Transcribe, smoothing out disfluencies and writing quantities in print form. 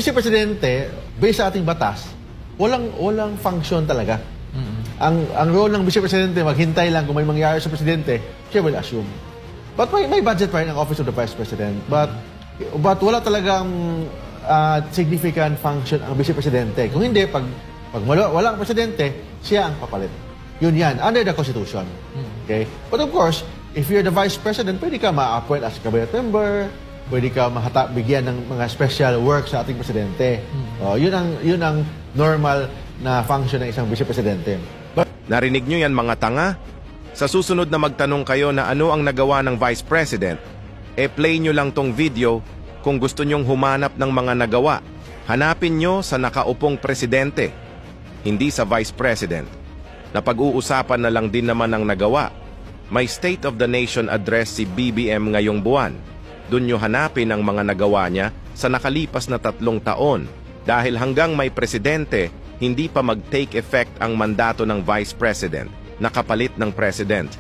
Vice Presidente, based sa ating batas, walang function talaga. Ang role ng Vice Presidente, maghintay lang kung may mangyari sa Presidente, siya will assume. But may budget pa rin ang Office of the Vice President. But wala talagang significant function ang Vice Presidente. Kung hindi, pag walang Presidente, siya ang papalit. Yun yan, under the Constitution. Okay? But of course, if you're the Vice President, pwede ka ma-appoint as cabinet member, pwede ka bigyan ng mga special work sa ating Presidente. Yun ang normal na function ng isang Vice Presidente. Narinig nyo yan mga tanga? Sa susunod na magtanong kayo na ano ang nagawa ng Vice President, play nyo lang tong video kung gusto nyong humanap ng mga nagawa. Hanapin nyo sa nakaupong Presidente, hindi sa Vice President. Napag-uusapan na lang din naman ang nagawa. May State of the Nation address si BBM ngayong buwan. Doon nyo hanapin ang mga nagawa niya sa nakalipas na 3 taon. Dahil hanggang may Presidente, hindi pa mag-take effect ang mandato ng Vice President na kapalit ng President.